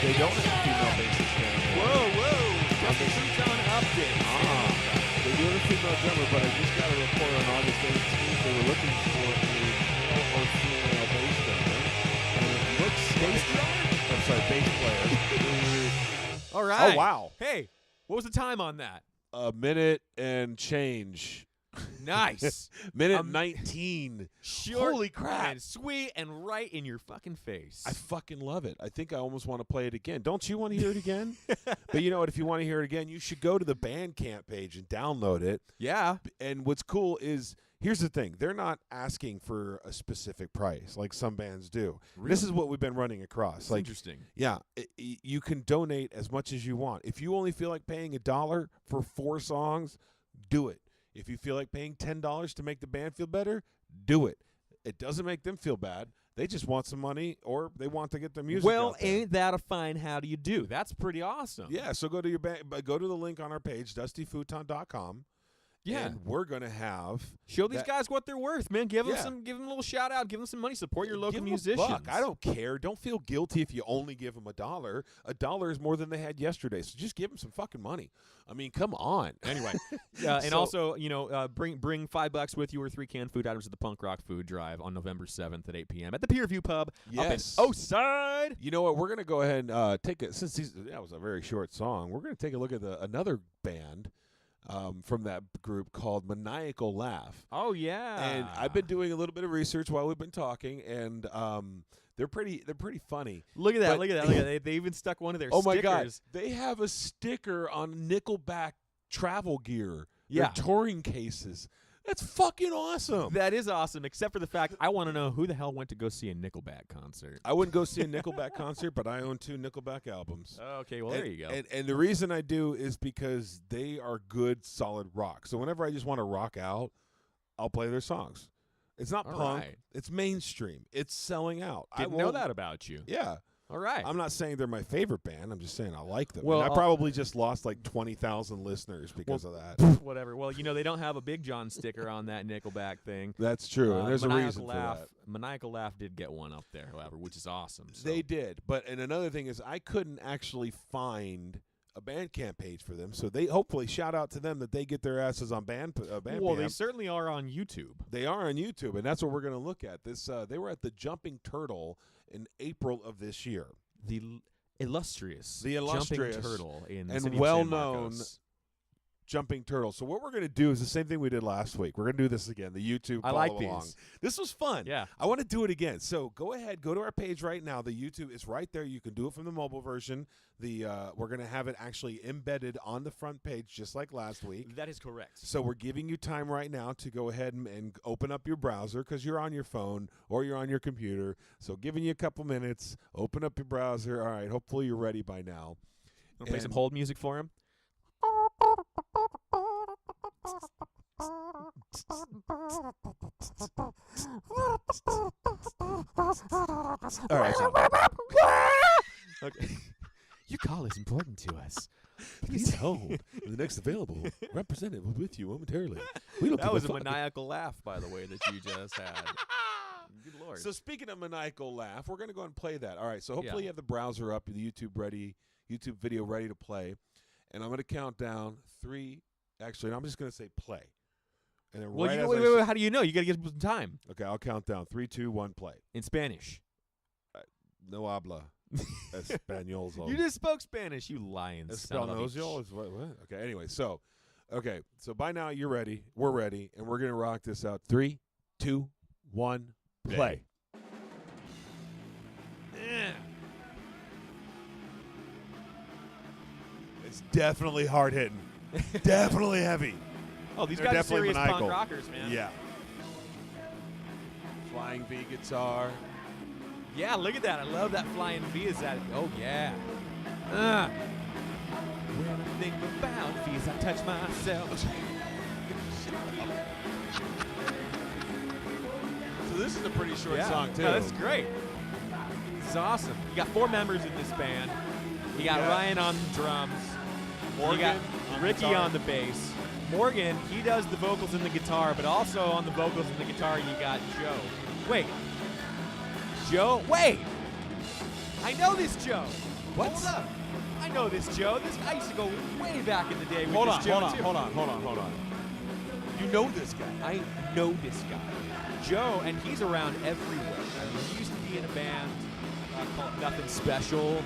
They don't have female bassist there. Whoa. Dusty Futon update. They do have a female drummer, but I just got a report on August 18th. They were looking for a male or female bass drummer. And it looks bass drummer? I'm sorry, bass player. All right. Oh, wow. Hey, what was the time on that? A minute and change. Nice. Minute 19. Short Holy crap. and sweet and right in your fucking face. I fucking love it. I think I almost want to play it again. Don't you want to hear it again? But you know what? If you want to hear it again, you should go to the Bandcamp page and download it. yeah. And what's cool is, here's the thing. They're not asking for a specific price like some bands do. This is what we've been running across. That's Like, interesting. yeah, you can donate as much as you want. If you only feel like paying $1 for 4 songs, do it. If you feel like paying $10 to make the band feel better, do it. It doesn't make them feel bad. They just want some money, or they want to get their music Well, out there. ain't that a fine how do you do? That's pretty awesome. Yeah, so go to go to the link on our page, dustyfuton.com. Yeah. And we're going to have Show these that- guys what they're worth, man. Give Yeah. them a little shout out. Give them some money. Support your local give 'em a musicians. buck. I don't care. Don't feel guilty if you only give them $1. $1 is more than they had yesterday, so just give them some fucking money. I mean, come on. Anyway, And So- also, bring $5 with you or 3 canned food items to the Punk Rock Food Drive on November 7th at 8 p.m. at the Peer View Pub Yes. up in Oside. You know what? We're going to go ahead and take it. Since that was a very short song, we're going to take a look at another band from that group called Maniacal Laugh. Oh yeah. And I've been doing a little bit of research while we've been talking, and they're pretty funny. Look at that. but- Look at that. They even stuck one of their Oh stickers. my God! They have a sticker on Nickelback travel gear. Yeah. Their touring cases. That's fucking awesome. That is awesome, except for the fact I want to know who the hell went to go see a Nickelback concert. I wouldn't go see a Nickelback concert, but I own 2 Nickelback albums. Okay, well, there you go. And the reason I do is because they are good, solid rock. So whenever I just want to rock out, I'll play their songs. It's not All punk. right. It's mainstream. It's selling out. Didn't know that about you. Yeah. All right. I'm not saying they're my favorite band. I'm just saying I like them. Well, And I probably just lost like 20,000 listeners because of that. Whatever. Well, they don't have a Big Jon sticker on that Nickelback thing. That's true. And there's a Maniacal reason for Laugh, that. Maniacal Laugh did get one up there, however, which is awesome. So. They did. And another thing is I couldn't actually find a Bandcamp page for them. So they hopefully shout out to them that they get their asses on Bandcamp. Well, they certainly are on YouTube. They are on YouTube, and that's what we're going to look at. This they were at the Jumping Turtle in April of this year. The illustrious, Jumping Turtle in the and city of San well-known Marcos. Jumping Turtle. So what we're going to do is the same thing we did last week. We're going to do this again. The YouTube I follow like along. these. This was fun. Yeah. I want to do it again. So go ahead, go to our page right now. The YouTube is right there. You can do it from the mobile version. We're going to have it actually embedded on the front page, just like last week. That is correct. So we're giving you time right now to go ahead and open up your browser because you're on your phone or you're on your computer. So giving you a couple minutes, open up your browser. All right, hopefully you're ready by now. Want to play some And- hold music for him? All right. Okay. Your call is important to us. Please hold. The next available representative will be with you momentarily. We don't That give was a fuck. maniacal laugh, by the way, that you just had. Good Lord. So speaking of maniacal laugh, we're going to go and play that. All right. So hopefully Yeah. you have the browser up, the YouTube video ready to play, and I'm going to count down 3 Actually, no, I'm just going to say play. And then Well, right you, as wait, I wait, say- wait, how do you know? You got to give some time. Okay, I'll count down. 3, 2, 1, play. In Spanish. No habla español. You just spoke Spanish, you lying son of a Español is what? Okay, anyway, so by now you're ready. We're ready, and we're going to rock this out. 3, 2, 1, play. It's definitely hard hitting. Definitely heavy. Oh, these They're guys are definitely serious maniacal. punk rockers, man. Yeah. Flying V guitar. Yeah, look at that. I love that flying V. Is that? Oh, yeah. When I think about V's, I touch myself. So this is a pretty short song, too. No, that's great. This is awesome. You got 4 members in this band. You got Ryan on drums. Morgan you got on Ricky guitar. on the bass. Morgan, he does the vocals and the guitar, but also on the vocals and the guitar, you got Joe. Wait. Joe? Wait! I know this Joe. What? Hold up. I know this Joe. I used to go way back in the day with Hold this on, Joe, hold on, too. hold on. You know this guy. I know this guy. Joe, and he's around everywhere. I mean, he used to be in a band called Nothing Special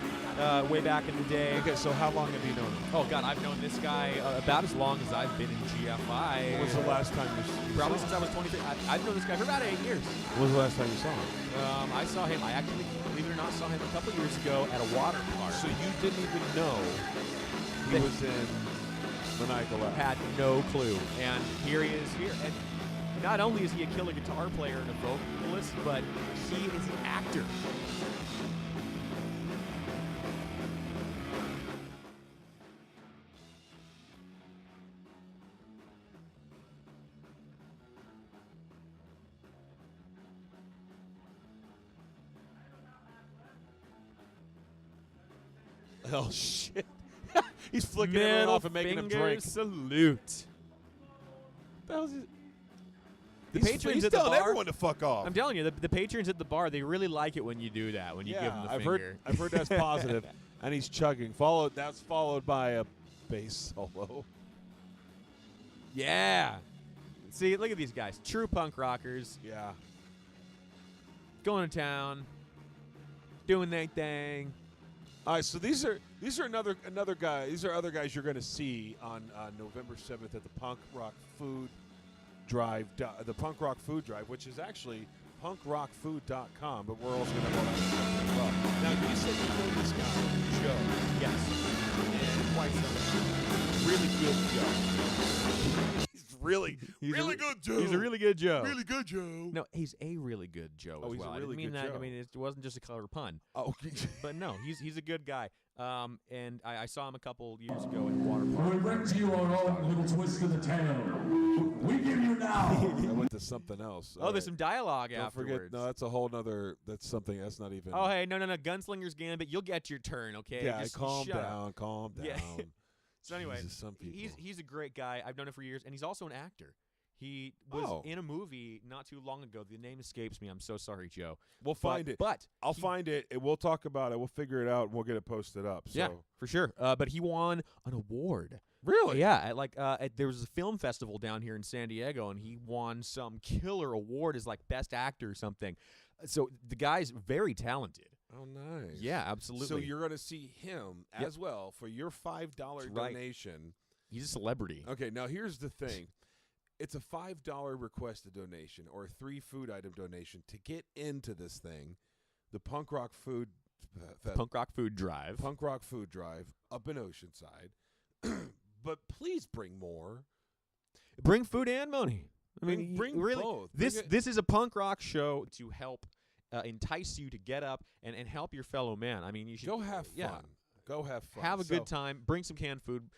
way back in the day. Okay, so how long have you known him? Oh, God, I've known this guy about as long as I've been in GFI. When was the last time you Probably saw since him? I was 23. I've known this guy for about 8 years. When was the last time you saw him? I saw him. I actually, believe it or not, saw him a couple years ago at a water park. So you didn't even know he was in Maniacal Laugh. Had no clue. And here he is here. And not only is he a killer guitar player and a vocalist, but he is an actor. Oh, shit. He's flicking everyone Middle off and making him finger drink. salute. That was it. The He's patrons at the telling bar. everyone to fuck off. I'm telling you, the patrons at the bar, they really like it when you do that, when you give them the I've finger. heard that's positive. And he's chugging. That's followed by a bass solo. Yeah. See, look at these guys. True punk rockers. Yeah. Going to town. Doing their thing. All right, so these are another guy. These are other guys you're going to see on November 7th at the Punk Rock Food Drive, the Punk Rock Food Drive, which is actually punkrockfood.com, but we're also going to go on as well. Now, you said you know this guy, Joe. Yes. And quite some really good Joe. He's really good Joe. He's a really good Joe. Really good Joe. No, he's a really good Joe Oh, as he's a well. I really didn't mean good that. Joe. I mean, it wasn't just a clever pun. Oh, But no, he's a good guy. And I saw him a couple years ago at a water park. We bring to you our own little twist of the tail. We give you now. I went to something else. Oh, there's some dialogue Don't afterwards. forget, no, that's a whole nother. That's something. That's not even. Oh, hey, no, Gunslinger's Gambit. You'll get your turn, okay? yeah. Just Calm shut up. down. Calm down. Yeah. So anyway, Jesus, some people. he's a great guy. I've known him for years, and he's also an actor. He was in a movie not too long ago. The name escapes me. I'm so sorry, Joe. We'll find it. But I'll find it, and we'll talk about it. We'll figure it out, and we'll get it posted up. So. yeah, for sure. But he won an award. Really? Yeah. There was a film festival down here in San Diego, and he won some killer award as like best actor or something. So the guy's very talented. Oh, nice. Yeah, absolutely. So you're going to see him as well for your $5 right. donation. He's a celebrity. Okay, now here's the thing. It's a $5 requested donation or a 3 food item donation to get into this thing, the Punk Rock Food Punk Rock Food Drive. Punk Rock Food Drive up in Oceanside. But please bring more. Bring food and money. I mean, Bring really, both. This is a punk rock show to help entice you to get up and help your fellow man. I mean, you should Go have fun. Yeah. Go have fun. Have a So- good time. Bring some canned food.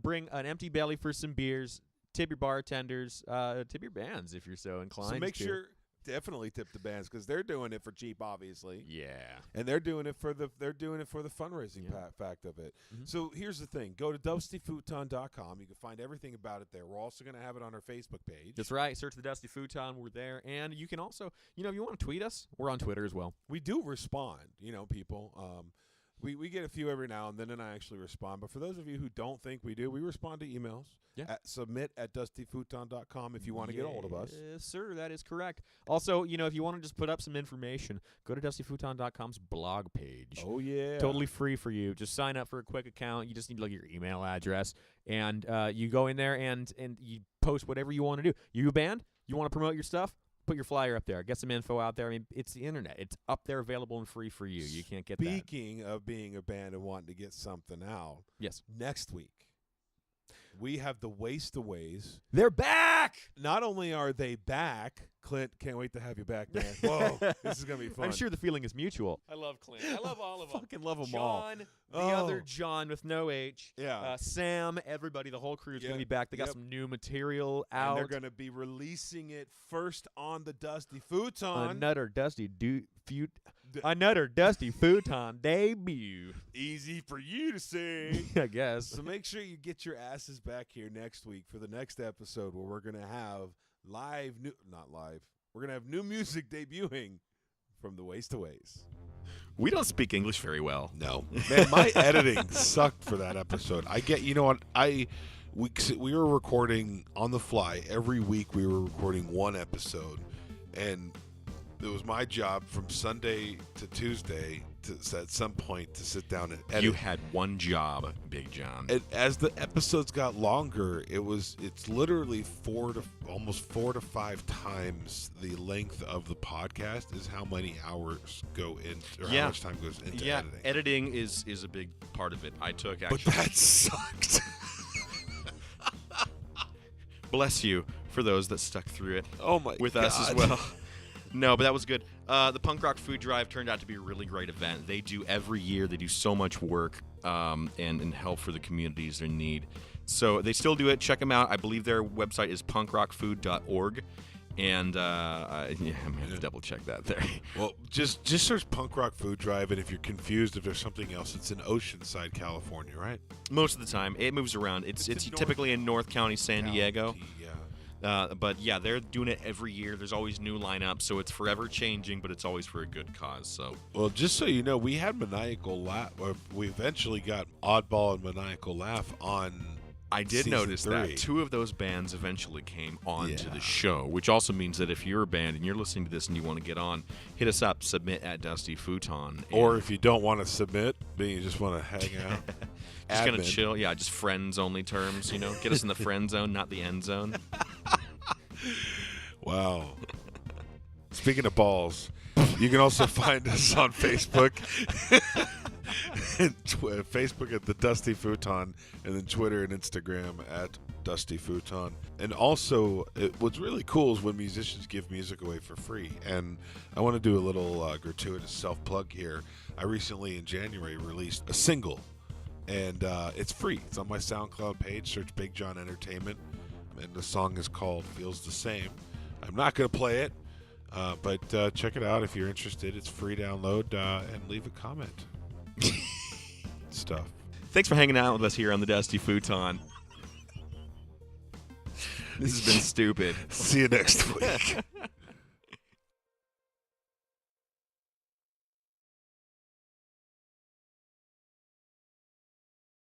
Bring an empty belly for some beers. Tip your bartenders. Tip your bands if you're so inclined. So make to. sure definitely tip the bands because they're doing it for cheap, obviously. Yeah. And they're doing it for the fundraising fact of it. Mm-hmm. So here's the thing: go to dustyfuton.com. You can find everything about it there. We're also going to have it on our Facebook page. That's right. Search the Dusty Futon. We're there, and you can also, if you want to tweet us, we're on Twitter as well. We do respond. People. We get a few every now and then, and I actually respond. But for those of you who don't think we do, we respond to emails. Yeah. At submit@dustyfuton.com if you want to get a hold of us. Yes, sir. That is correct. Also, if you want to just put up some information, go to dustyfuton.com's blog page. Oh, yeah. Totally free for you. Just sign up for a quick account. You just need your email address, and you go in there and you post whatever you want to do. You a band? You want to promote your stuff? Put your flyer up there. Get some info out there. I mean, it's the internet. It's up there, available and free for you. You can't get that. Speaking of being a band and wanting to get something out, Yes. next week we have the Wastaways. They're back! Not only are they back, Clint, can't wait to have you back, man. Whoa, this is going to be fun. I'm sure the feeling is mutual. I love Clint. I love all of them. Fucking love them all. John, The Oh. other John with no H. Yeah. Sam, everybody, the whole crew's going to Yep. be back. They got Yep. some new material And out. they're going to be releasing it first on the Dusty Futon. Another Dusty Futon debut. Easy for you to say. I guess. So make sure you get your asses back here next week for the next episode where we're going to have we're going to have new music debuting from the Wastaways. We don't speak English very well. No, man, my editing sucked for that episode. You know what? We were recording on the fly every week. We were recording one episode, and it was my job from Sunday to Tuesday at some point to sit down and edit. You had one job, Big Jon. And as the episodes got longer, it's literally almost 4 to 5 times the length of the podcast is how many hours go in, or how much time goes into editing. Editing is a big part of it. I took But actually. that sucked. Bless you for those that stuck through it. Oh my with God. us as well. No, but that was good. The Punk Rock Food Drive turned out to be a really great event. They do every year. They do so much work and help for the communities in need. So they still do it. Check them out. I believe their website is punkrockfood.org. And I'm going to double check that there. Well, just search Punk Rock Food Drive, and if you're confused if there's something else, it's in Oceanside, California, right? Most of the time. It moves around. It's typically in North County, San Diego. Yeah. But yeah, they're doing it every year. There's always new lineups, so it's forever changing, but it's always for a good cause. So, Well, just so you know, we had Maniacal Laugh. We eventually got Oddball and Maniacal Laugh on. I did Season notice 3. that 2 of those bands eventually came on to Yeah. the show, which also means that if you're a band and you're listening to this and you want to get on, hit us up, submit at Dusty Futon. Or if you don't want to submit, then you just want to hang out. just gonna admin. chill, just friends only terms, get us in the friend zone, not the end zone. Wow. Speaking of balls, you can also find us on Facebook. Facebook at the Dusty Futon, and then Twitter and Instagram at Dusty Futon. And also, what's really cool is when musicians give music away for free. And I want to do a little gratuitous self-plug here. I recently, in January, released a single, and it's free. It's on my SoundCloud page. Search Big Jon Entertainment, and the song is called Feels the Same. I'm not going to play it, but check it out if you're interested. It's free download, and leave a comment. Stuff. Thanks for hanging out with us here on the Dusty Futon. This has been stupid. See you next week.